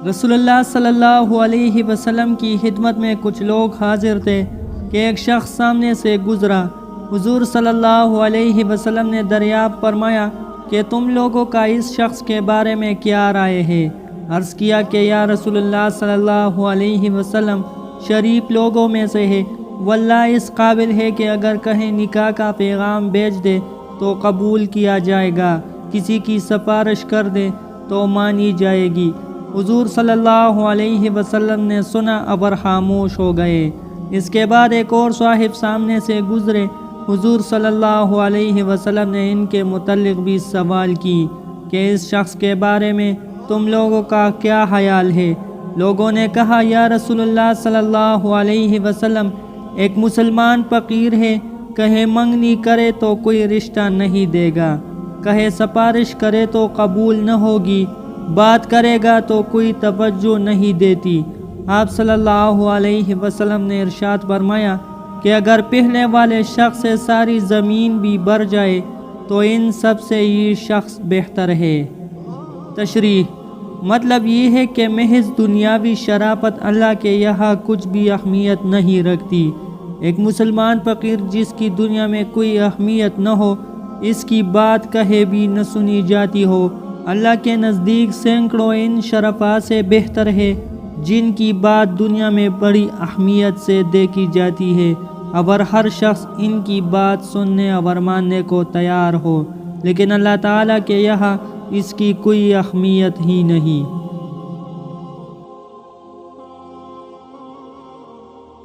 رسول اللہ صلی اللہ علیہ وسلم کی خدمت میں کچھ لوگ حاضر تھے کہ ایک شخص سامنے سے گزرا۔ حضور صلی اللہ علیہ وسلم نے دریافت فرمایا کہ تم لوگوں کا اس شخص کے بارے میں کیا رائے ہے؟ عرض کیا کہ یا رسول اللہ صلی اللہ علیہ وسلم، شریف لوگوں میں سے ہے، واللہ اس قابل ہے کہ اگر کہیں نکاح کا پیغام بھیج دے تو قبول کیا جائے گا، کسی کی سفارش کر دے تو مانی جائے گی۔ حضور صلی اللہ علیہ وسلم نے سنا اور خاموش ہو گئے۔ اس کے بعد ایک اور صاحب سامنے سے گزرے۔ حضور صلی اللہ علیہ وسلم نے ان کے متعلق بھی سوال کی کہ اس شخص کے بارے میں تم لوگوں کا کیا خیال ہے؟ لوگوں نے کہا یا رسول اللہ صلی اللہ علیہ وسلم، ایک مسلمان فقیر ہے، کہے منگنی کرے تو کوئی رشتہ نہیں دے گا، کہے سفارش کرے تو قبول نہ ہوگی، بات کرے گا تو کوئی توجہ نہیں دیتی۔ آپ صلی اللہ علیہ وسلم نے ارشاد فرمایا کہ اگر پہلے والے شخص سے ساری زمین بھی بھر جائے تو ان سب سے یہ شخص بہتر ہے۔ تشریح: مطلب یہ ہے کہ محض دنیاوی شرافت اللہ کے یہاں کچھ بھی اہمیت نہیں رکھتی۔ ایک مسلمان فقیر جس کی دنیا میں کوئی اہمیت نہ ہو، اس کی بات کہے بھی نہ سنی جاتی ہو، اللہ کے نزدیک سینکڑوں ان شرفاء سے بہتر ہے جن کی بات دنیا میں بڑی اہمیت سے دیکھی جاتی ہے، اور ہر شخص ان کی بات سننے اور ماننے کو تیار ہو، لیکن اللہ تعالیٰ کے یہاں اس کی کوئی اہمیت ہی نہیں۔